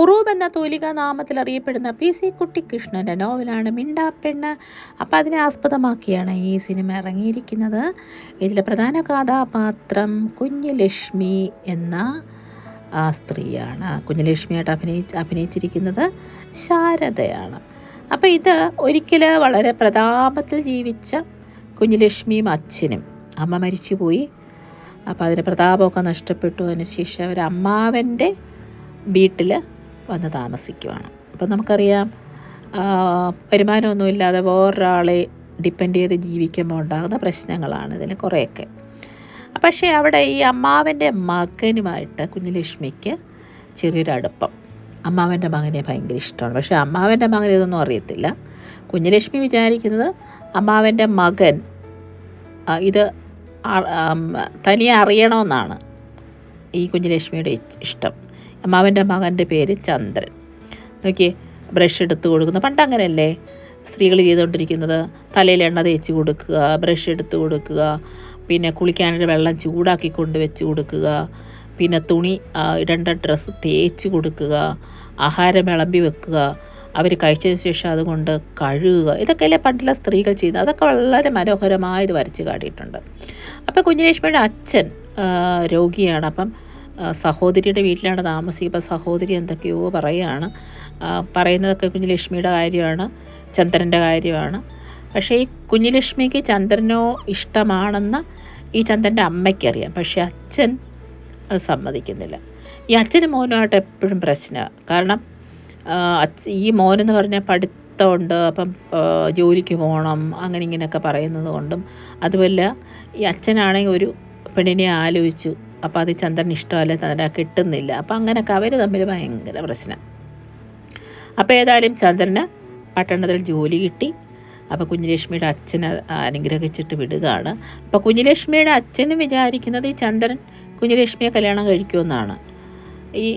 ഉറൂബ് എന്ന തൂലികാ നാമത്തിൽ അറിയപ്പെടുന്ന PC കുട്ടിക്കൃഷ്ണൻ്റെ നോവലാണ് മിണ്ടാപ്പെണ്ണ്. അപ്പോൾ അതിനെ ആസ്പദമാക്കിയാണ് ഈ സിനിമ ഇറങ്ങിയിരിക്കുന്നത്. ഇതിലെ പ്രധാന കഥാപാത്രം കുഞ്ഞുലക്ഷ്മി എന്ന സ്ത്രീയാണ്. കുഞ്ഞുലക്ഷ്മിയായിട്ട് അഭിനയിച്ചിരിക്കുന്നത് ശാരദയാണ്. അപ്പോൾ ഇത് ഒരിക്കൽ വളരെ പ്രതാപത്തിൽ ജീവിച്ച കുഞ്ഞുലക്ഷ്മിയും അച്ഛനും, അമ്മ മരിച്ചുപോയി. അപ്പോൾ അതിന് പ്രതാപമൊക്കെ നഷ്ടപ്പെട്ടു. അതിനുശേഷം അവർ അമ്മാവൻ്റെ വീട്ടിൽ വന്ന് താമസിക്കുവാണ്. അപ്പം നമുക്കറിയാം, വരുമാനമൊന്നുമില്ലാതെ വേറൊരാളെ ഡിപ്പെൻഡ് ചെയ്ത് ജീവിക്കുമ്പോൾ ഉണ്ടാകുന്ന പ്രശ്നങ്ങളാണ് ഇതിൽ കുറേയൊക്കെ. പക്ഷേ അവിടെ ഈ അമ്മാവൻ്റെ മകനുമായിട്ട് കുഞ്ഞുലക്ഷ്മിക്ക് ചെറിയൊരു അടുപ്പം. അമ്മാവൻ്റെ മകനെ ഭയങ്കര ഇഷ്ടമാണ്. പക്ഷേ അമ്മാവൻ്റെ മകൻ ഇതൊന്നും അറിയത്തില്ല. കുഞ്ഞുലക്ഷ്മി വിചാരിക്കുന്നത് അമ്മാവൻ്റെ മകൻ ഇത് തനിയെ അറിയണമെന്നാണ് ഈ കുഞ്ഞുലക്ഷ്മിയുടെ ഇഷ്ടം. അമ്മാവൻ്റെ മകൻ്റെ പേര് ചന്ദ്രൻ. നോക്കിയേ, ബ്രഷ് എടുത്ത് കൊടുക്കുന്നു. പണ്ട് അങ്ങനെയല്ലേ സ്ത്രീകൾ ചെയ്തുകൊണ്ടിരിക്കുന്നത്? തലയിൽ എണ്ണ തേച്ച് കൊടുക്കുക, ബ്രഷ് എടുത്ത് കൊടുക്കുക, പിന്നെ കുളിക്കാനൊരു വെള്ളം ചൂടാക്കി കൊണ്ട് വെച്ച് കൊടുക്കുക, പിന്നെ തുണി ഇടേണ്ട ഡ്രസ്സ് തേച്ച് കൊടുക്കുക, ആഹാരം വിളമ്പി വെക്കുക, അവർ കഴിച്ചതിന് ശേഷം അതുകൊണ്ട് കഴുകുക. ഇതൊക്കെയല്ലേ പണ്ടുള്ള സ്ത്രീകൾ ചെയ്യുന്നത്. അതൊക്കെ വളരെ മനോഹരമായി ഇത് വരച്ച് കാട്ടിയിട്ടുണ്ട്. അപ്പോൾ കുഞ്ഞുലക്ഷ്മിയുടെ അച്ഛൻ രോഗിയാണ്. അപ്പം സഹോദരിയുടെ വീട്ടിലാണ് താമസിക്കുക. സഹോദരി എന്തൊക്കെയോ പറയുന്നതൊക്കെ കുഞ്ഞുലക്ഷ്മിയുടെ കാര്യമാണ്, ചന്ദ്രൻ്റെ കാര്യമാണ്. പക്ഷേ ഈ കുഞ്ഞുലക്ഷ്മിക്ക് ചന്ദ്രനോ ഇഷ്ടമാണെന്ന് ഈ ചന്ദ്രൻ്റെ അമ്മയ്ക്കറിയാം. പക്ഷേ അച്ഛൻ അത് സമ്മതിക്കുന്നില്ല. ഈ അച്ഛനും മോനുമായിട്ട് എപ്പോഴും പ്രശ്നമാണ്. കാരണം ഈ മോനെന്ന് പറഞ്ഞാൽ പഠിത്തമുണ്ട്, അപ്പം ജോലിക്ക് പോകണം, അങ്ങനെ ഇങ്ങനെയൊക്കെ പറയുന്നത് കൊണ്ടും, അതുമല്ല ഈ അച്ഛനാണെങ്കിൽ ഒരു പെണ്ണിനെ ആലോചിച്ചു. അപ്പോൾ അത് ചന്ദ്രന് ഇഷ്ടമല്ല, ചന്ദ്രനെ കിട്ടുന്നില്ല. അപ്പം അങ്ങനെയൊക്കെ അവർ തമ്മിൽ ഭയങ്കര പ്രശ്നം. അപ്പോൾ ഏതായാലും ചന്ദ്രന് പട്ടണത്തിൽ ജോലി കിട്ടി. അപ്പോൾ കുഞ്ഞുലക്ഷ്മിയുടെ അച്ഛനെ അനുഗ്രഹിച്ചിട്ട് വിടുകയാണ്. അപ്പോൾ കുഞ്ഞുലക്ഷ്മിയുടെ അച്ഛനും വിചാരിക്കുന്നത് ഈ ചന്ദ്രൻ കുഞ്ഞുലക്ഷ്മിയെ കല്യാണം കഴിക്കുമെന്നാണ്. ഈ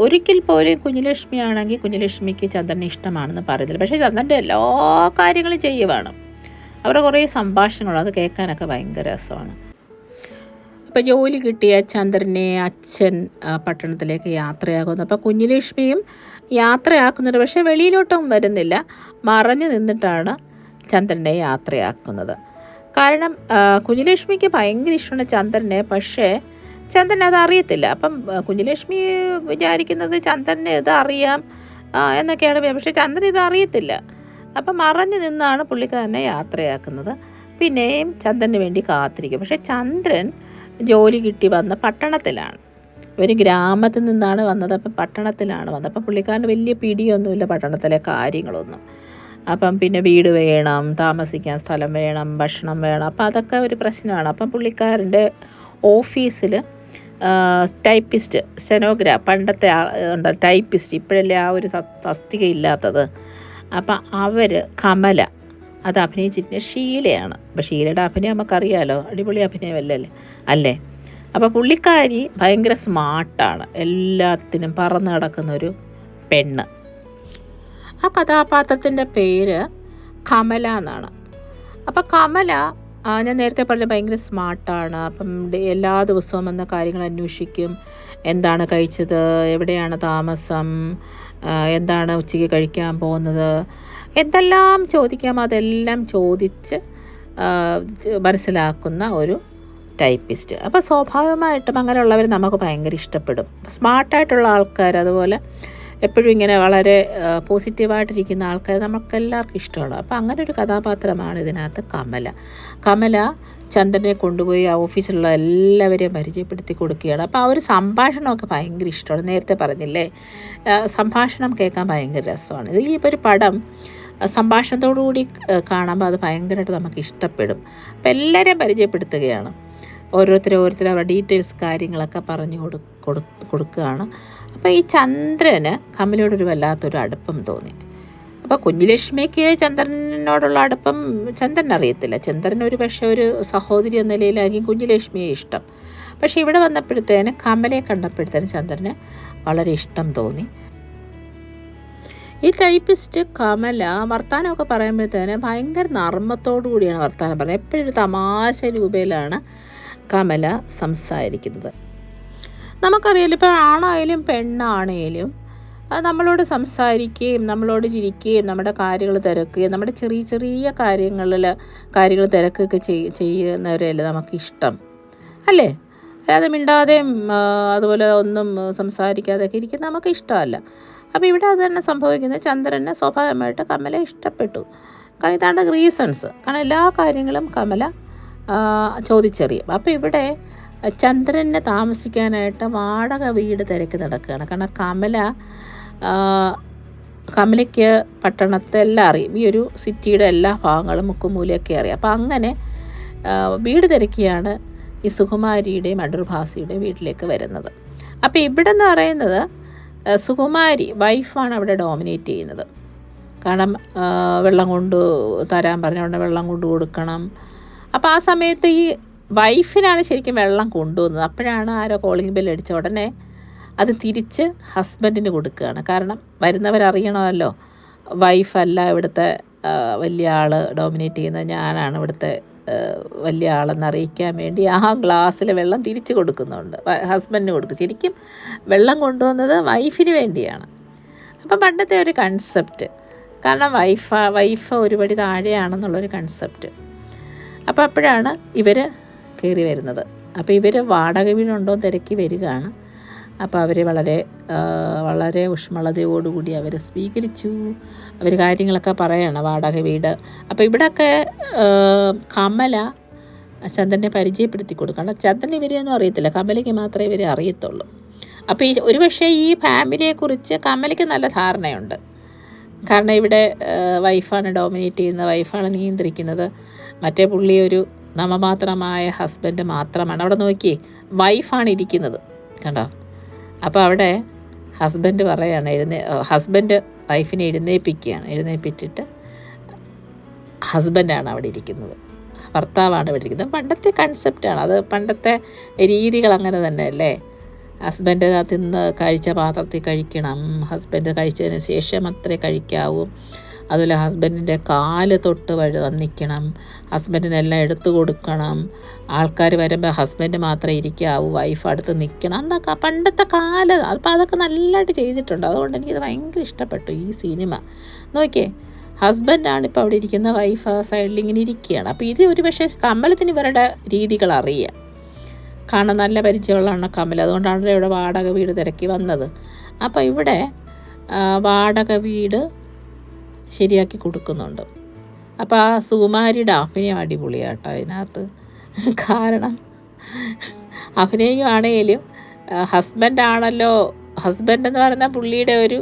ഒരിക്കൽ പോലും കുഞ്ഞുലക്ഷ്മിയാണെങ്കിൽ കുഞ്ഞുലക്ഷ്മിക്ക് ചന്ദ്രനെ ഇഷ്ടമാണെന്ന് പറയുന്നില്ല. പക്ഷേ ചന്ദ്രൻ്റെ എല്ലാ കാര്യങ്ങളും ചെയ്യുവാണ്. അവരുടെ കുറേ സംഭാഷണങ്ങളും അത് കേൾക്കാനൊക്കെ ഭയങ്കര രസമാണ്. അപ്പോൾ ജോലി കിട്ടിയ ചന്ദ്രനെ അച്ഛൻ പട്ടണത്തിലേക്ക് യാത്രയാകുന്നു. അപ്പോൾ കുഞ്ഞുലക്ഷ്മിയും യാത്രയാക്കുന്നുണ്ട്. പക്ഷേ വെളിയിലോട്ടും വരുന്നില്ല, മറഞ്ഞു നിന്നിട്ടാണ് ചന്ദ്രനെ യാത്രയാക്കുന്നത്. കാരണം കുഞ്ഞുലക്ഷ്മിക്ക് ഭയങ്കര ഇഷ്ടമാണ് ചന്ദ്രനെ. പക്ഷേ ചന്ദ്രൻ അത് അറിയത്തില്ല. അപ്പം കുഞ്ഞുലക്ഷ്മി വിചാരിക്കുന്നത് ചന്ദ്രന് ഇത് അറിയാം എന്നൊക്കെയാണ്. പക്ഷേ ചന്ദ്രൻ ഇത് അറിയത്തില്ല. അപ്പം മറഞ്ഞു നിന്നാണ് പുള്ളിക്കാരനെ യാത്രയാക്കുന്നത്. പിന്നെയും ചന്ദ്രന് വേണ്ടി കാത്തിരിക്കും. പക്ഷേ ചന്ദ്രൻ ജോലി കിട്ടി വന്ന പട്ടണത്തിലാണ്. ഇവർ ഗ്രാമത്തിൽ നിന്നാണ് വന്നത്, അപ്പം പട്ടണത്തിലാണ് വന്നത്. അപ്പം പുള്ളിക്കാരന് വലിയ പിടിയൊന്നുമില്ല പട്ടണത്തിലെ കാര്യങ്ങളൊന്നും. അപ്പം പിന്നെ വീട് വേണം, താമസിക്കാൻ സ്ഥലം വേണം, ഭക്ഷണം വേണം. അപ്പം അതൊക്കെ ഒരു പ്രശ്നമാണ്. അപ്പം പുള്ളിക്കാരൻ്റെ ഓഫീസിൽ ടൈപ്പിസ്റ്റ്, പണ്ടത്തെ ടൈപ്പിസ്റ്റ്, ഇപ്പോഴല്ലേ ആ ഒരു തസ്തിക ഇല്ലാത്തത്. അപ്പം അവർ കമല അത് അഭിനയിച്ചിരിക്കുന്നത് ഷീലയാണ്. അപ്പോൾ ഷീലയുടെ അഭിനയം നമുക്കറിയാമല്ലോ, അടിപൊളി അഭിനയമല്ലേ. അപ്പോൾ പുള്ളിക്കാരി ഭയങ്കര സ്മാർട്ടാണ്, എല്ലാത്തിനും പറന്ന് നടക്കുന്നൊരു പെണ്ണ്. ആ കഥാപാത്രത്തിൻ്റെ പേര് കമല എന്നാണ്. അപ്പോൾ കമല ഞാൻ നേരത്തെ പറഞ്ഞ ഭയങ്കര സ്മാർട്ടാണ്. അപ്പം എല്ലാ ദിവസവും എന്ന കാര്യങ്ങൾ അന്വേഷിക്കും. എന്താണ് കഴിച്ചത്, എവിടെയാണ് താമസം, എന്താണ് ഉച്ചയ്ക്ക് കഴിക്കാൻ പോകുന്നത്, എന്തെല്ലാം ചോദിക്കാം അതെല്ലാം ചോദിച്ച് മനസ്സിലാക്കുന്ന ഒരു ടൈപ്പിസ്റ്റ്. അപ്പോൾ സ്വാഭാവികമായിട്ടും അങ്ങനെയുള്ളവർ നമുക്ക് ഭയങ്കര ഇഷ്ടപ്പെടും. സ്മാർട്ടായിട്ടുള്ള ആൾക്കാർ, അതുപോലെ എപ്പോഴും ഇങ്ങനെ വളരെ പോസിറ്റീവായിട്ടിരിക്കുന്ന ആൾക്കാർ നമുക്കെല്ലാവർക്കും ഇഷ്ടമാണ്. അപ്പോൾ അങ്ങനെ ഒരു കഥാപാത്രമാണ് ഇതിനകത്ത് കമല ചന്ദ്രനെ കൊണ്ടുപോയി ആ ഓഫീസിലുള്ള എല്ലാവരെയും പരിചയപ്പെടുത്തി കൊടുക്കുകയാണ്. അപ്പോൾ ആ ഒരു സംഭാഷണമൊക്കെ ഭയങ്കര ഇഷ്ടമാണ്. നേരത്തെ പറഞ്ഞില്ലേ, സംഭാഷണം കേൾക്കാൻ ഭയങ്കര രസമാണ്. ഈ ഒരു പടം സംഭാഷണത്തോടുകൂടി കാണുമ്പോൾ അത് ഭയങ്കരമായിട്ട് നമുക്ക് ഇഷ്ടപ്പെടും. അപ്പോൾ എല്ലാവരെയും പരിചയപ്പെടുത്തുകയാണ്. ഓരോരുത്തരും അവരുടെ ഡീറ്റെയിൽസ് കാര്യങ്ങളൊക്കെ പറഞ്ഞു കൊടുക്കുകയാണ്. അപ്പോൾ ഈ ചന്ദ്രന് കമലയോടൊരു വല്ലാത്തൊരു അടുപ്പം തോന്നി. അപ്പോൾ കുഞ്ഞുലക്ഷ്മിക്ക് ചന്ദ്രനോടുള്ള അടുപ്പം ചന്ദ്രൻ അറിയത്തില്ല. ചന്ദ്രൻ ഒരു സഹോദരി എന്ന നിലയിലായിരിക്കും കുഞ്ഞുലക്ഷ്മിയെ ഇഷ്ടം. പക്ഷേ ഇവിടെ വന്നപ്പോഴത്തേന് കമലയെ കണ്ടപ്പോഴത്തേന് ചന്ദ്രന് വളരെ ഇഷ്ടം തോന്നി. ഈ ടൈപ്പിസ്റ്റ് കമല വർത്തമാനമൊക്കെ പറയുമ്പോഴത്തേന് ഭയങ്കര നർമ്മത്തോടു കൂടിയാണ് വർത്തമാനം പറയുന്നത്. എപ്പോഴും ഒരു തമാശ രൂപയിലാണ് കമല സംസാരിക്കുന്നത്. നമുക്കറിയാലോ, ഇപ്പോൾ ആണായാലും പെണ്ണാണേലും നമ്മളോട് സംസാരിക്കുകയും നമ്മളോട് ചിരിക്കുകയും നമ്മുടെ കാര്യങ്ങൾ തിരക്കുകയും നമ്മുടെ ചെറിയ ചെറിയ കാര്യങ്ങൾ തിരക്കുകയൊക്കെ ചെയ്യുന്നവരെയല്ലേ നമുക്കിഷ്ടം, അല്ലേ? അല്ലാതെ മിണ്ടാതെയും അതുപോലെ ഒന്നും സംസാരിക്കാതെയൊക്കെ ഇരിക്കുന്നത് നമുക്ക് ഇഷ്ടമല്ല. അപ്പോൾ ഇവിടെ അത് തന്നെ സംഭവിക്കുന്നത്. ചന്ദ്രന് സ്വാഭാവികമായിട്ട് കമല ഇഷ്ടപ്പെട്ടു. കാരണം ഇതാണ് റീസൺസ്. കാരണം എല്ലാ കാര്യങ്ങളും കമല ചോദിച്ചറിയും. അപ്പോൾ ഇവിടെ ചന്ദ്രനെ താമസിക്കാനായിട്ട് വാടക വീട് തിരക്കി നടക്കുകയാണ്. കാരണം കമലയ്ക്ക് പട്ടണത്തെ എല്ലാം അറിയും, ഈ ഒരു സിറ്റിയുടെ എല്ലാ ഭാഗങ്ങളും മുക്കുമൂലയൊക്കെ അറിയാം. അപ്പോൾ അങ്ങനെ വീട് തിരക്കിയാണ് ഈ സുകുമാരിയുടെയും അടൂർഭാസിയുടെയും വീട്ടിലേക്ക് വരുന്നത്. അപ്പോൾ ഇവിടെ എന്ന് പറയുന്നത് സുകുമാരി വൈഫാണ് അവിടെ ഡോമിനേറ്റ് ചെയ്യുന്നത്. കാരണം വെള്ളം കൊണ്ട് തരാൻ പറഞ്ഞുകൊണ്ട് വെള്ളം കൊണ്ട് കൊടുക്കണം. അപ്പോൾ ആ സമയത്ത് ഈ വൈഫിനാണ് ശരിക്കും വെള്ളം കൊണ്ടുവന്നത്. അപ്പോഴാണ് ആരോ കോളിംഗ് ബെൽ അടിച്ച ഉടനെ അത് തിരിച്ച് ഹസ്ബൻഡിന് കൊടുക്കുകയാണ്. കാരണം വരുന്നവരറിയണമല്ലോ, വൈഫല്ല ഇവിടുത്തെ വലിയ ആൾ, ഡോമിനേറ്റ് ചെയ്യുന്നത് ഞാനാണ് ഇവിടുത്തെ വലിയ ആളെന്ന് അറിയിക്കാൻ വേണ്ടി ആ ഗ്ലാസ്സിൽ വെള്ളം തിരിച്ച് കൊടുക്കുന്നുണ്ട്, ഹസ്ബൻഡിന് കൊടുക്കും. ശരിക്കും വെള്ളം കൊണ്ടുവന്നത് വൈഫിന് വേണ്ടിയാണ്. അപ്പം പണ്ടത്തെ ഒരു കൺസെപ്റ്റ്, കാരണം വൈഫ് ഒരുപടി താഴെയാണെന്നുള്ളൊരു കൺസെപ്റ്റ്. അപ്പോൾ അപ്പോഴാണ് ഇവർ കയറി വരുന്നത്. അപ്പോൾ ഇവർ വാടക വീടുണ്ടോ തിരക്കി വരികയാണ്. അപ്പോൾ അവർ വളരെ ഊഷ്മളതയോടുകൂടി അവർ സ്വീകരിച്ചു. അവർ കാര്യങ്ങളൊക്കെ പറയണം, വാടക വീട്. അപ്പോൾ ഇവിടെയൊക്കെ കമല ചന്ദ്രനെ പരിചയപ്പെടുത്തി കൊടുക്കണം. കാരണം ചന്ദ്രൻ ഇവരെയൊന്നും അറിയത്തില്ല, കമലയ്ക്ക് മാത്രമേ ഇവരെ അറിയത്തുള്ളൂ. അപ്പോൾ ഒരുപക്ഷെ ഈ ഫാമിലിയെക്കുറിച്ച് കമലയ്ക്ക് നല്ല ധാരണയുണ്ട്. കാരണം ഇവിടെ വൈഫാണ് ഡോമിനേറ്റ് ചെയ്യുന്നത്, വൈഫാണ് നിയന്ത്രിക്കുന്നത്. മറ്റേ പുള്ളി ഒരു നാമമാത്രമായ ഹസ്ബൻഡ് മാത്രമാണ്. അവിടെ നോക്കി വൈഫാണ് ഇരിക്കുന്നത്, കണ്ടോ? അപ്പോൾ അവിടെ ഹസ്ബൻഡ് പറയാണ്, ഹസ്ബൻഡ് വൈഫിനെ എഴുന്നേൽപ്പിച്ചിട്ട് ഹസ്ബൻഡാണ് അവിടെ ഇരിക്കുന്നത്, ഭർത്താവാണ് ഇവിടെ ഇരിക്കുന്നത്. പണ്ടത്തെ കൺസെപ്റ്റാണ് അത്, പണ്ടത്തെ രീതികൾ അങ്ങനെ തന്നെ അല്ലേ. ഹസ്ബൻഡ് തിന്ന് കഴിച്ച പാത്രത്തിൽ കഴിക്കണം, ഹസ്ബൻഡ് കഴിച്ചതിന് ശേഷം അത്രേ കഴിക്കാവൂ. അതുപോലെ ഹസ്ബൻഡിൻ്റെ കാല് തൊട്ട് വന്നിക്കണം, ഹസ്ബൻഡിനെല്ലാം എടുത്തു കൊടുക്കണം. ആൾക്കാർ വരുമ്പോൾ ഹസ്ബൻഡ് മാത്രമേ ഇരിക്കാവൂ, വൈഫ് അടുത്ത് നിൽക്കണം. എന്നൊക്കെ പണ്ടത്തെ കാലം. അപ്പോൾ അതൊക്കെ നല്ലതായിട്ട് ചെയ്തിട്ടുണ്ട്. അതുകൊണ്ട് എനിക്കിത് ഭയങ്കര ഇഷ്ടപ്പെട്ടു ഈ സിനിമ. നോക്കിയേ, ഹസ്ബൻഡാണ് ഇപ്പോൾ അവിടെ ഇരിക്കുന്ന, വൈഫ് ആ സൈഡിൽ ഇങ്ങനെ ഇരിക്കുകയാണ്. അപ്പോൾ ഇത് ഒരു പക്ഷേ കമലത്തിന് ഇവരുടെ രീതികൾ അറിയാം, കാണാൻ നല്ല പരിചയമുള്ളതാണ് കമല. അതുകൊണ്ടാണ് ഇവിടെ വാടക വീട് തിരക്കി വന്നത്. അപ്പോൾ ഇവിടെ വാടക വീട് ശരിയാക്കി കൊടുക്കുന്നുണ്ട്. അപ്പോൾ ആ സുകുമാരിയുടെ അഭിനയം അടിപൊളിയാട്ടോ അതിനകത്ത്. കാരണം അഭിനയമാണേലും ഹസ്ബൻഡാണല്ലോ, ഹസ്ബൻഡ് എന്ന് പറയുന്ന പുള്ളിയുടെ ഒരു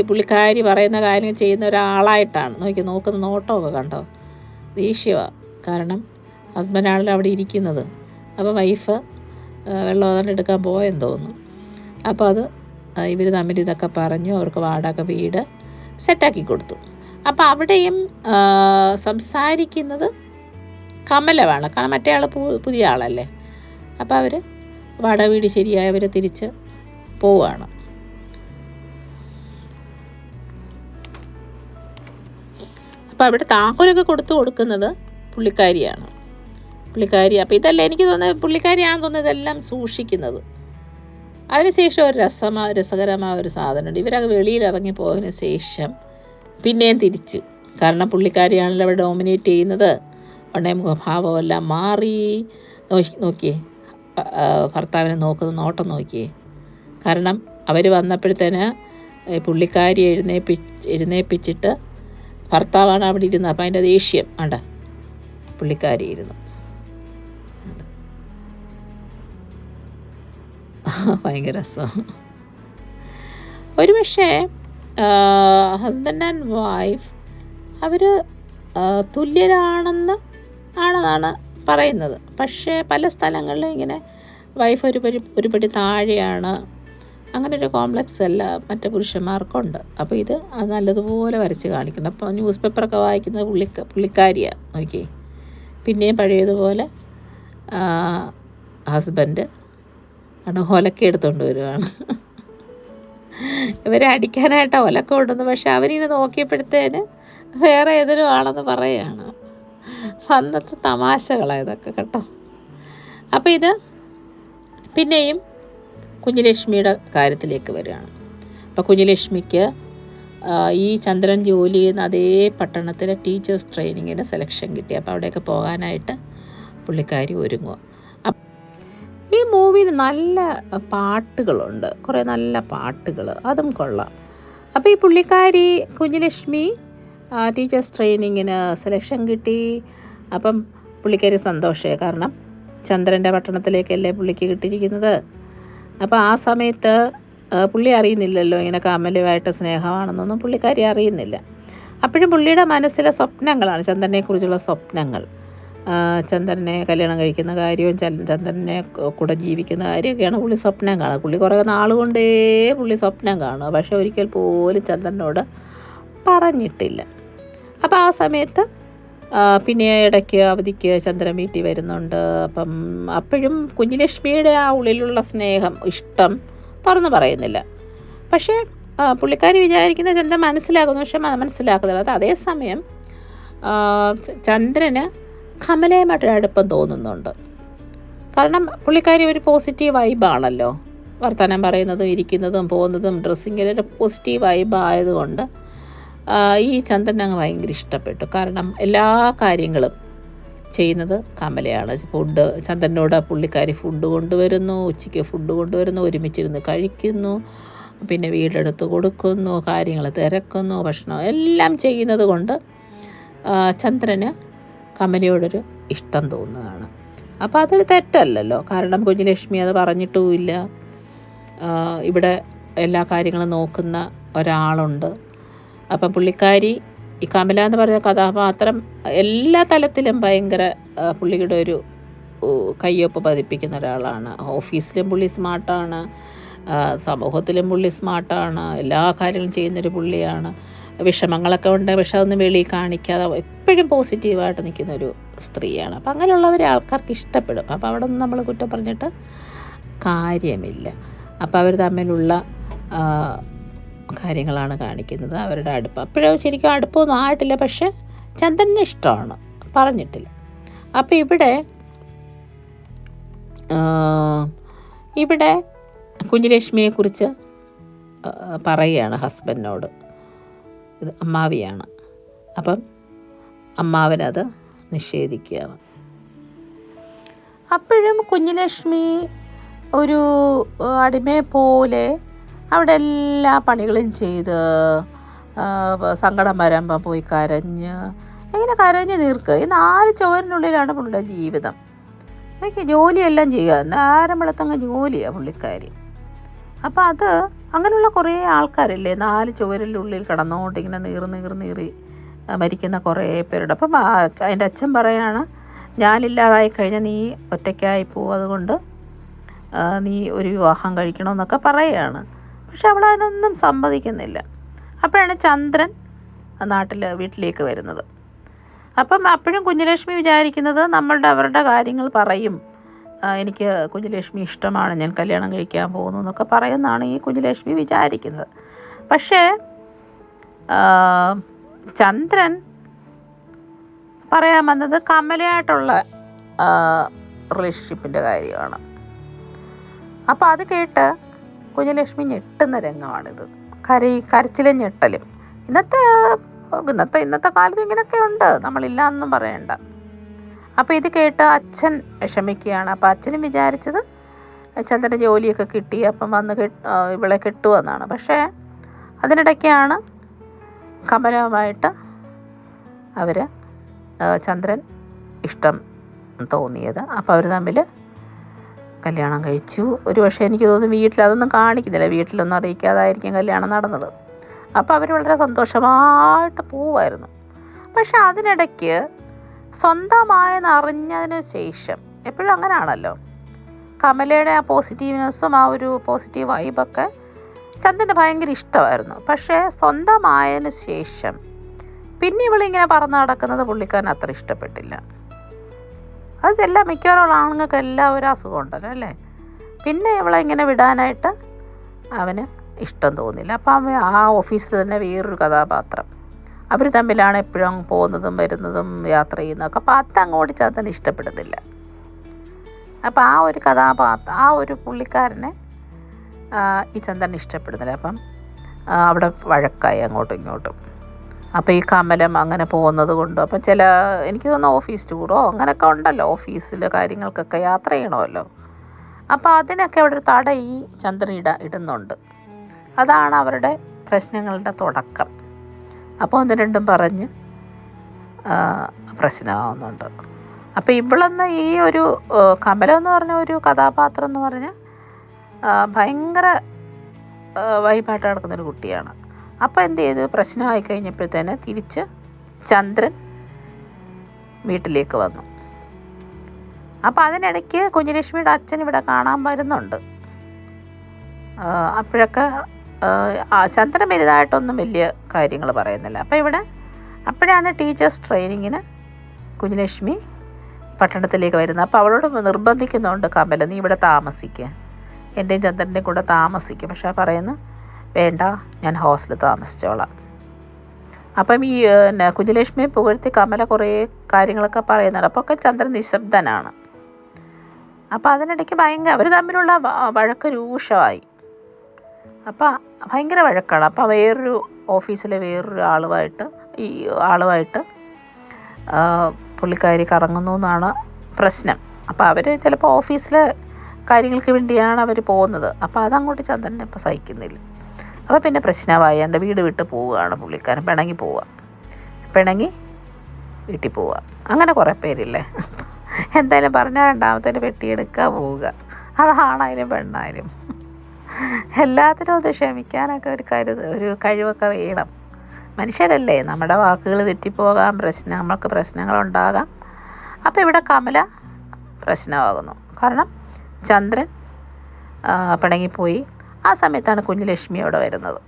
പുള്ളിക്കാരി പറയുന്ന കാര്യം ചെയ്യുന്ന ഒരാളായിട്ടാണ് നോക്കുന്ന നോട്ടമൊക്കെ കണ്ടോ, ദേഷ്യമാണ്. കാരണം ഹസ്ബൻഡാണല്ലോ അവിടെ ഇരിക്കുന്നത്. അപ്പോൾ വൈഫ് വെള്ളം എടുക്കാൻ പോയെന്ന് തോന്നുന്നു. അപ്പോൾ അത് ഇവർ തമ്മിൽ ഇതൊക്കെ പറഞ്ഞു, അവർക്ക് വാടക വീട് സെറ്റാക്കി കൊടുത്തു. അപ്പോൾ അവിടെയും സംസാരിക്കുന്നത് കമലമാണ്, കാരണം മറ്റേ ആൾ പുതിയ ആളല്ലേ. അപ്പോൾ അവർ വാടക വീട് ശരിയായവരെ തിരിച്ച് പോവുകയാണ്. അപ്പോൾ അവിടെ താക്കോലൊക്കെ കൊടുക്കുന്നത് പുള്ളിക്കാരിയാണ്. അപ്പോൾ ഇതല്ല എനിക്ക് തോന്നുന്നത് പുള്ളിക്കാരിയാണെന്ന് തോന്നുന്നത് ഇതെല്ലാം സൂക്ഷിക്കുന്നത്. അതിനുശേഷം ഒരു രസകരമായ ഒരു സാധനമുണ്ട്. ഇവരങ്ങ് വെളിയിലിറങ്ങി പോയതിന് ശേഷം പിന്നെയും തിരിച്ച്, കാരണം പുള്ളിക്കാരിയാണല്ലോ അവിടെ ഡോമിനേറ്റ് ചെയ്യുന്നത്, ഉടനെ മുഖഭാവമെല്ലാം മാറി. നോക്കിയേ, ഭർത്താവിനെ നോക്കുന്ന നോട്ടം നോക്കിയേ. കാരണം അവർ വന്നപ്പോഴത്തേന് പുള്ളിക്കാരി എഴുന്നേൽപ്പിച്ചിട്ട് ഭർത്താവാണ് അവിടെ ഇരുന്നത്. അപ്പം അതിൻ്റെ ദേഷ്യം ഉണ്ട്, പുള്ളിക്കാരി ഇരുന്നു. ഭയങ്കര രസം. ഒരുപക്ഷെ ഹസ്ബൻഡ് ആൻഡ് വൈഫ് അവർ തുല്യരാണെന്നാണ് പറയുന്നത്. പക്ഷേ പല സ്ഥലങ്ങളിലും ഇങ്ങനെ വൈഫ് ഒരു പടി താഴെയാണ്, അങ്ങനെ ഒരു കോംപ്ലക്സ് അല്ല മറ്റു പുരുഷന്മാർക്കുണ്ട്. അപ്പോൾ ഇത് അത് നല്ലതുപോലെ വരച്ച് കാണിക്കണം. അപ്പോൾ ന്യൂസ് പേപ്പറൊക്കെ വായിക്കുന്നത് പുള്ളിക്കാരിയാണ്. നോക്കി, പിന്നെയും പഴയതുപോലെ ഹസ്ബൻഡ് ഒലക്ക എടുത്തുകൊണ്ട് വരുവാണ്. ഇവരെ അടിക്കാനായിട്ട് ഒലക്ക കൊണ്ടുവന്നു. പക്ഷെ അവരിങ്ങനെ നോക്കിയപ്പോഴത്തേന് വേറെ ഏതൊരു ആണെന്ന് പറയുകയാണ്. അന്നത്തെ തമാശകളാണ് ഇതൊക്കെ കേട്ടോ. അപ്പോൾ ഇത് പിന്നെയും കുഞ്ഞുലക്ഷ്മിയുടെ കാര്യത്തിലേക്ക് വരികയാണ്. അപ്പോൾ കുഞ്ഞിലക്ഷ്മിക്ക് ഈ ചന്ദ്രൻ ജോലി ചെയ്യുന്ന അതേ പട്ടണത്തിലെ ടീച്ചേഴ്സ് ട്രെയിനിങ്ങിന് സെലക്ഷൻ കിട്ടി. അപ്പോൾ അവിടെയൊക്കെ പോകാനായിട്ട് പുള്ളിക്കാരി ഒരുങ്ങുക. ഈ മൂവിയിൽ നല്ല പാട്ടുകളുണ്ട്, കുറേ നല്ല പാട്ടുകൾ, അതും കൊള്ളാം. അപ്പോൾ ഈ പുള്ളിക്കാരി കുഞ്ഞിലക്ഷ്മി ടീച്ചേഴ്സ് ട്രെയിനിങ്ങിന് സെലക്ഷൻ കിട്ടി. അപ്പം പുള്ളിക്കാരി സന്തോഷമായി, കാരണം ചന്ദ്രൻ്റെ പട്ടണത്തിലേക്കല്ലേ പുള്ളിക്ക് കിട്ടിയിരിക്കുന്നത്. അപ്പോൾ ആ സമയത്ത് പുള്ളി അറിയുന്നില്ലല്ലോ ഇങ്ങനെ കമലുമായിട്ട് സ്നേഹമാണെന്നൊന്നും പുള്ളിക്കാരി അറിയുന്നില്ല. അപ്പോഴും പുള്ളിയുടെ മനസ്സിലെ സ്വപ്നങ്ങളാണ്, ചന്ദ്രനെക്കുറിച്ചുള്ള സ്വപ്നങ്ങൾ, ചന്ദ്രനെ കല്യാണം കഴിക്കുന്ന കാര്യവും ചന്ദ്രനെ കൂടെ ജീവിക്കുന്ന കാര്യമൊക്കെയാണ് പുള്ളി സ്വപ്നം കാണുക. പുള്ളി കുറേ നാളുകൊണ്ടേ പുള്ളി സ്വപ്നം കാണുക, പക്ഷേ ഒരിക്കൽ പോലും ചന്ദ്രനോട് പറഞ്ഞിട്ടില്ല. അപ്പോൾ ആ സമയത്ത് പിന്നെ ഇടയ്ക്ക് അവധിക്ക് ചന്ദ്രൻ വീട്ടിൽ വരുന്നുണ്ട്. അപ്പം അപ്പോഴും കുഞ്ഞിലക്ഷ്മിയുടെ ആ ഉള്ളിലുള്ള സ്നേഹം, ഇഷ്ടം തുറന്ന് പറയുന്നില്ല. പക്ഷേ പുള്ളിക്കാരി വിചാരിക്കുന്ന ചന്ദ്രൻ മനസ്സിലാക്കുന്നു, പക്ഷെ മനസ്സിലാക്കുന്നില്ല. അത് അതേസമയം ചന്ദ്രന് കമലയുമായിട്ടൊരു അടുപ്പം തോന്നുന്നുണ്ട്. കാരണം പുള്ളിക്കാരി ഒരു പോസിറ്റീവ് വൈബാണല്ലോ, വർത്തമാനം പറയുന്നതും ഇരിക്കുന്നതും പോകുന്നതും ഡ്രസ്സിങ്ങിലൊരു പോസിറ്റീവ് വൈബ് ആയതുകൊണ്ട് ഈ ചന്ദ്രൻ അങ്ങ് ഭയങ്കര ഇഷ്ടപ്പെട്ടു. കാരണം എല്ലാ കാര്യങ്ങളും ചെയ്യുന്നത് കമലയാണ്. ഫുഡ് ചന്ദ്രനോട് പുള്ളിക്കാരി ഫുഡ് കൊണ്ടുവരുന്നു, ഉച്ചയ്ക്ക് ഫുഡ് കൊണ്ടുവരുന്നു, ഒരുമിച്ചിരുന്ന് കഴിക്കുന്നു, പിന്നെ വീടെടുത്ത് കൊടുക്കുന്നു, കാര്യങ്ങൾ തിരക്കുന്നു, ഭക്ഷണം എല്ലാം ചെയ്യുന്നത് കൊണ്ട് ചന്ദ്രന് കമലയോടൊരു ഇഷ്ടം തോന്നുകയാണ്. അപ്പോൾ അതൊരു തെറ്റല്ലല്ലോ, കാരണം കുഞ്ഞിലക്ഷ്മി അത് പറഞ്ഞിട്ടുമില്ല. ഇവിടെ എല്ലാ കാര്യങ്ങളും നോക്കുന്ന ഒരാളുണ്ട്. അപ്പം പുള്ളിക്കാരി ഈ കമല എന്ന് പറയുന്ന കഥാപാത്രം എല്ലാ തലത്തിലും ഭയങ്കര പുള്ളിയുടെ ഒരു കയ്യൊപ്പ് പതിപ്പിക്കുന്ന ഒരാളാണ്. ഓഫീസിലും പുള്ളി സ്മാർട്ടാണ്, സമൂഹത്തിലും പുള്ളി സ്മാർട്ടാണ്, എല്ലാ കാര്യങ്ങളും ചെയ്യുന്നൊരു പുള്ളിയാണ്. വിഷമങ്ങളൊക്കെ ഉണ്ട്, പക്ഷെ അതൊന്നും വെളിയിൽ കാണിക്കാതെ എപ്പോഴും പോസിറ്റീവായിട്ട് നിൽക്കുന്നൊരു സ്ത്രീയാണ്. അപ്പം അങ്ങനെയുള്ളവരെ ആൾക്കാർക്ക് ഇഷ്ടപ്പെടും. അപ്പോൾ അവിടെ നിന്ന് നമ്മൾ കുറ്റം പറഞ്ഞിട്ട് കാര്യമില്ല. അപ്പോൾ അവർ തമ്മിലുള്ള കാര്യങ്ങളാണ് കാണിക്കുന്നത്, അവരുടെ അടുപ്പം. അപ്പോഴും ശരിക്കും അടുപ്പമൊന്നും ആയിട്ടില്ല, പക്ഷെ ചന്ദ്രന് ഇഷ്ടമാണ്, പറഞ്ഞിട്ടില്ല. അപ്പോൾ ഇവിടെ കുഞ്ഞിലക്ഷ്മിയെക്കുറിച്ച് പറയുകയാണ് ഹസ്ബൻഡിനോട്. ഇത് അമ്മാവിയാണ്. അപ്പം അമ്മാവനത് നിഷേധിക്കുകയാണ്. അപ്പോഴും കുഞ്ഞിലക്ഷ്മി ഒരു അടിമയെ പോലെ അവിടെ എല്ലാ പണികളും ചെയ്ത് സങ്കടം വരുമ്പോൾ പോയി കരഞ്ഞ് ഇങ്ങനെ കരഞ്ഞ് തീർക്കുക. ഈ 4 ചുവരിനുള്ളിലാണ് പുള്ളിയുടെ ജീവിതം. എനിക്ക് ജോലിയെല്ലാം ചെയ്യുക, നേരം വെളുത്തങ്ങ് ജോലിയാണ് പുള്ളിക്കാരി. അപ്പോൾ അത് അങ്ങനെയുള്ള കുറേ ആൾക്കാരില്ലേ 4 ചുവരിനുള്ളിൽ കിടന്നുകൊണ്ട് ഇങ്ങനെ നീറി മരിക്കുന്ന കുറേ പേരുണ്ട്. അപ്പം അതിൻ്റെ അച്ഛൻ പറയാണ്, ഞാനില്ലാതായി കഴിഞ്ഞാൽ നീ ഒറ്റയ്ക്കായി പോവും, അതുകൊണ്ട് നീ ഒരു വിവാഹം കഴിക്കണമെന്നൊക്കെ പറയുകയാണ്. പക്ഷെ അവൾ അതിനൊന്നും സമ്മതിക്കുന്നില്ല. അപ്പോഴാണ് ചന്ദ്രൻ വീട്ടിലേക്ക് വരുന്നത്. അപ്പം അപ്പോഴും കുഞ്ഞിലക്ഷ്മി വിചാരിക്കുന്നത് അവരുടെ കാര്യങ്ങൾ പറയും, എനിക്ക് കുഞ്ഞിലക്ഷ്മി ഇഷ്ടമാണ്, ഞാൻ കല്യാണം കഴിക്കാൻ പോകുന്നു എന്നൊക്കെ പറയുമെന്നാണ് ഈ കുഞ്ഞിലക്ഷ്മി വിചാരിക്കുന്നത്. പക്ഷേ ചന്ദ്രൻ പറയാൻ വന്നത് കമലയായിട്ടുള്ള റിലേഷൻഷിപ്പിൻ്റെ കാര്യമാണ്. അപ്പോൾ അത് കേട്ട് കുഞ്ഞിലക്ഷ്മി ഞെട്ടുന്ന രംഗമാണിത്. കരച്ചിലും ഞെട്ടലും. ഇന്നത്തെ കാലത്ത് ഇങ്ങനെയൊക്കെ ഉണ്ട്, നമ്മളില്ല എന്നും പറയണ്ട. അപ്പോൾ ഇത് കേട്ട് അച്ഛൻ വിഷമിക്കുകയാണ്. അപ്പോൾ അച്ഛനും വിചാരിച്ചത് ചന്ദ്രൻ്റെ ജോലിയൊക്കെ കിട്ടി, അപ്പം വന്ന് ഇവളെ കെട്ടുമെന്നാണ്. പക്ഷേ അതിനിടയ്ക്കാണ് കമലവുമായിട്ട് ചന്ദ്രൻ ഇഷ്ടം തോന്നിയത്. അപ്പോൾ അവർ തമ്മിൽ കല്യാണം കഴിച്ചു. ഒരു പക്ഷേ എനിക്ക് തോന്നുന്നു വീട്ടിലതൊന്നും കാണിക്കുന്നില്ല, വീട്ടിലൊന്നും അറിയിക്കാതായിരിക്കും കല്യാണം നടന്നത്. അപ്പോൾ അവർ വളരെ സന്തോഷമായിട്ട് പോവുമായിരുന്നു. പക്ഷെ അതിനിടയ്ക്ക് സ്വന്തമായെന്ന് അറിഞ്ഞതിന് ശേഷം, എപ്പോഴും അങ്ങനെയാണല്ലോ, കമലയുടെ ആ പോസിറ്റീവ്നെസ്സും ആ ഒരു പോസിറ്റീവ് വൈബൊക്കെ ചന്ദ്രന് ഭയങ്കര ഇഷ്ടമായിരുന്നു. പക്ഷേ സ്വന്തമായതിന് ശേഷം പിന്നെ ഇവളിങ്ങനെ പറന്ന് നടക്കുന്നത് പുള്ളിക്കാരൻ അത്ര ഇഷ്ടപ്പെട്ടില്ല. അതെല്ലാം മിക്കവാറുള്ള ആണുങ്ങൾക്ക് എല്ലാവരും അസുഖം ഉണ്ടല്ലോ അല്ലേ. പിന്നെ ഇവളെ ഇങ്ങനെ വിടാനായിട്ട് അവന് ഇഷ്ടം തോന്നില്ല. അപ്പം ആ ഓഫീസിൽ തന്നെ വേറൊരു കഥാപാത്രം, അവർ തമ്മിലാണ് എപ്പോഴും പോകുന്നതും വരുന്നതും യാത്ര ചെയ്യുന്നതൊക്കെ. അപ്പോൾ അതങ്ങോട്ട് ചന്ദ്രൻ ഇഷ്ടപ്പെടുന്നില്ല. അപ്പോൾ ആ ഒരു കഥാപാത്രം, ആ ഒരു പുള്ളിക്കാരനെ ഈ ചന്ദ്രൻ ഇഷ്ടപ്പെടുന്നില്ല. അപ്പം അവിടെ വഴക്കായി അങ്ങോട്ടും ഇങ്ങോട്ടും. അപ്പോൾ ഈ കമലം അങ്ങനെ പോകുന്നത് കൊണ്ട് അപ്പം എനിക്ക് തോന്നുന്നു ഓഫീസ് ടൂറോ അങ്ങനെയൊക്കെ ഉണ്ടല്ലോ, ഓഫീസിലെ കാര്യങ്ങൾക്കൊക്കെ യാത്ര ചെയ്യണമല്ലോ. അപ്പോൾ അതിനൊക്കെ അവിടെ ഒരു തട ഈ ചന്ദ്രൻ ഇടുന്നുണ്ട്. അതാണ് അവരുടെ പ്രശ്നങ്ങളുടെ തുടക്കം. അപ്പോൾ ഒന്ന് രണ്ടും പറഞ്ഞ് പ്രശ്നമാകുന്നുണ്ട്. അപ്പോൾ ഇവളെന്ന് ഈ ഒരു കമലം എന്ന് പറഞ്ഞ ഒരു കഥാപാത്രം എന്ന് പറഞ്ഞാൽ ഭയങ്കര വൈബായിട്ട് നടക്കുന്നൊരു കുട്ടിയാണ്. അപ്പോൾ എന്ത് ചെയ്തു, പ്രശ്നമായി കഴിഞ്ഞപ്പോഴത്തേന് തിരിച്ച് ചന്ദ്രൻ വീട്ടിലേക്ക് വന്നു. അപ്പോൾ അതിനിടയ്ക്ക് കുഞ്ഞുലക്ഷ്മിയുടെ അച്ഛൻ ഇവിടെ കാണാൻ വരുന്നുണ്ട്. അപ്പോഴൊക്കെ ചന്ദ്രൻ വലുതായിട്ടൊന്നും വലിയ കാര്യങ്ങൾ പറയുന്നില്ല. അപ്പോൾ അപ്പോഴാണ് ടീച്ചേഴ്സ് ട്രെയിനിങ്ങിന് കുഞ്ഞുലക്ഷ്മി പട്ടണത്തിലേക്ക് വരുന്നത്. അപ്പോൾ അവളോട് നിർബന്ധിക്കുന്നുണ്ട്, കമല നീ ഇവിടെ താമസിക്കുക, എൻ്റെയും ചന്ദ്രൻ്റെയും കൂടെ താമസിക്കും. പക്ഷേ പറയുന്നു വേണ്ട, ഞാൻ ഹോസ്റ്റലിൽ താമസിച്ചോളാം. അപ്പം ഈ കുഞ്ഞുലക്ഷ്മിയെ പുകഴ്ത്തി കമല കുറേ കാര്യങ്ങളൊക്കെ പറയുന്നുണ്ട്. അപ്പോൾ ഒക്കെ ചന്ദ്രൻ നിശബ്ദനാണ്. അപ്പോൾ അതിനിടയ്ക്ക് അവർ തമ്മിലുള്ള വഴക്ക് രൂക്ഷമായി. അപ്പോൾ ഭയങ്കര വഴക്കാണ്. അപ്പോൾ വേറൊരു ഓഫീസിലെ വേറൊരു ആളുമായിട്ട് പുള്ളിക്കാരി കറങ്ങുന്നു എന്നാണ് പ്രശ്നം. അപ്പോൾ അവർ ചിലപ്പോൾ ഓഫീസിലെ കാര്യങ്ങൾക്ക് വേണ്ടിയാണ് അവർ പോകുന്നത്. അപ്പോൾ അതങ്ങോട്ട് ചന്ദ്രനെ ഇപ്പോൾ സഹിക്കുന്നില്ല. അപ്പോൾ പിന്നെ പ്രശ്നമായി, എൻ്റെ വീട് വിട്ട് പോവുകയാണ് പുള്ളിക്കാരൻ, പിണങ്ങി വീട്ടിൽ പോവുക. അങ്ങനെ കുറേ പേരില്ലേ. എന്തായാലും പറഞ്ഞാൽ രണ്ടാമത്തേന് വെട്ടിയെടുക്കുക, പോവുക. അതാണായാലും പെണ്ണായാലും എല്ലാത്തിനും അത് ക്ഷമിക്കാനൊക്കെ ഒരു കഴിവൊക്കെ വേണം. മനുഷ്യരല്ലേ, നമ്മുടെ വാക്കുകൾ തെറ്റിപ്പോകാം, നമുക്ക് പ്രശ്നങ്ങളുണ്ടാകാം. അപ്പോൾ ഇവിടെ കമല പ്രശ്നമാകുന്നു. കാരണം ചന്ദ്രൻ പിണങ്ങിപ്പോയി. ആ സമയത്താണ് കുഞ്ഞുലക്ഷ്മി അവിടെ വരുന്നത്.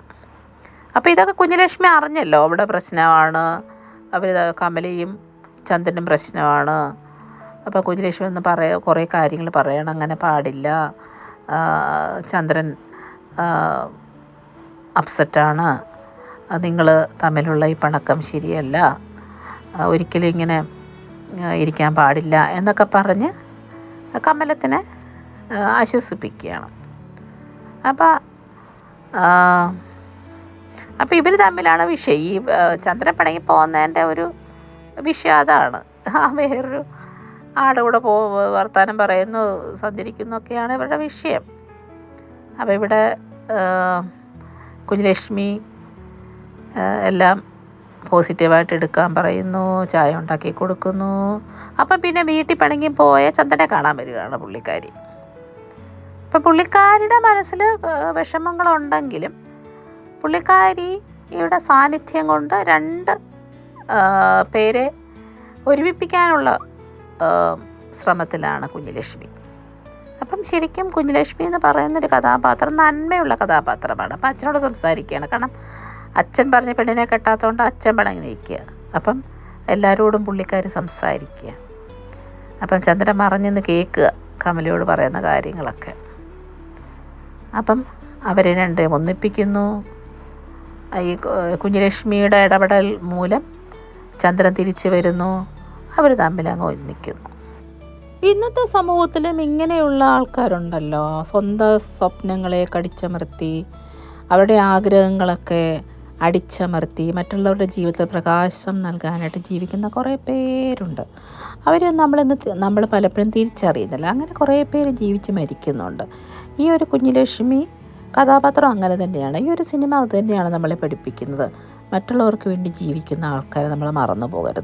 അപ്പോൾ ഇതൊക്കെ കുഞ്ഞുലക്ഷ്മി അറിഞ്ഞല്ലോ, അവിടെ പ്രശ്നമാണ്, കമലയും ചന്ദ്രനും പ്രശ്നമാണ്. അപ്പോൾ കുഞ്ഞുലക്ഷ്മി ഒന്ന് കുറേ കാര്യങ്ങൾ പറയണം, അങ്ങനെ പാടില്ല, ചന്ദ്രൻ അപ്സെറ്റാണ്, നിങ്ങൾ തമ്മിലുള്ള ഈ പിണക്കം ശരിയല്ല, ഒരിക്കലും ഇങ്ങനെ ഇരിക്കാൻ പാടില്ല എന്നൊക്കെ പറഞ്ഞ് കമലത്തിനെ ആശ്വസിപ്പിക്കുകയാണ്. അപ്പോൾ ഇവർ തമ്മിലാണ് വിഷയം. ഈ ചന്ദ്രൻ പിണങ്ങി പോകുന്നതിൻ്റെ ഒരു വിഷയം അതാണ്. വേറൊരു ആടെ കൂടെ വർത്താനം പറയുന്നു, സഞ്ചരിക്കുന്നൊക്കെയാണ് ഇവരുടെ വിഷയം. അപ്പോൾ ഇവിടെ കുഞ്ഞുലക്ഷ്മി എല്ലാം പോസിറ്റീവായിട്ട് എടുക്കാൻ പറയുന്നു, ചായ ഉണ്ടാക്കി കൊടുക്കുന്നു. അപ്പം പിന്നെ വീട്ടിൽ പിണങ്ങി പോയ ചന്ദ്രനെ കാണാൻ വരികയാണ് പുള്ളിക്കാരി. അപ്പം പുള്ളിക്കാരിയുടെ മനസ്സിൽ വിഷമങ്ങളുണ്ടെങ്കിലും പുള്ളിക്കാരിയുടെ സാന്നിധ്യം കൊണ്ട് രണ്ട് പേരെ ഒരുമിപ്പിക്കാനുള്ള ശ്രമത്തിലാണ് കുഞ്ഞുലക്ഷ്മി. അപ്പം ശരിക്കും കുഞ്ഞുലക്ഷ്മി എന്ന് പറയുന്നൊരു കഥാപാത്രം നന്മയുള്ള കഥാപാത്രമാണ്. അപ്പം അച്ഛനോട് സംസാരിക്കുകയാണ്. കാരണം അച്ഛൻ പറഞ്ഞ പെണ്ണിനെ കെട്ടാത്തതുകൊണ്ട് അച്ഛൻ പിണങ്ങി നിൽക്കുക. അപ്പം എല്ലാവരോടും പുള്ളിക്കാരി സംസാരിക്കുക. അപ്പം ചന്ദ്രൻ മറിഞ്ഞെന്ന് കേൾക്കുക കമലയോട് പറയുന്ന കാര്യങ്ങളൊക്കെ. അപ്പം അവരെ രണ്ടും ഒന്നിപ്പിക്കുന്നു. ഈ കുഞ്ഞുലക്ഷ്മിയുടെ ഇടപെടൽ മൂലം ചന്ദ്രൻ തിരിച്ചു വരുന്നു. അവർ തമ്മിൽ അങ്ങ് ഒന്നിക്കുന്നു. ഇന്നത്തെ സമൂഹത്തിലും ഇങ്ങനെയുള്ള ആൾക്കാരുണ്ടല്ലോ, സ്വന്തം സ്വപ്നങ്ങളെ കടിച്ചമർത്തി അവരുടെ ആഗ്രഹങ്ങളൊക്കെ അടിച്ചമർത്തി മറ്റുള്ളവരുടെ ജീവിതത്തിൽ പ്രകാശം നൽകാനായിട്ട് ജീവിക്കുന്ന കുറേ പേരുണ്ട്. അവർ നമ്മൾ പലപ്പോഴും തിരിച്ചറിയുന്നില്ല. അങ്ങനെ കുറേ പേര് ജീവിച്ച് മരിക്കുന്നുണ്ട്. ഈ ഒരു കുഞ്ഞുലക്ഷ്മി കഥാപാത്രം അങ്ങനെ തന്നെയാണ്. ഈ ഒരു സിനിമ അത് തന്നെയാണ് നമ്മളെ പഠിപ്പിക്കുന്നത്. മറ്റുള്ളവർക്ക് വേണ്ടി ജീവിക്കുന്ന ആൾക്കാരെ നമ്മൾ മറന്നു പോകരുത്.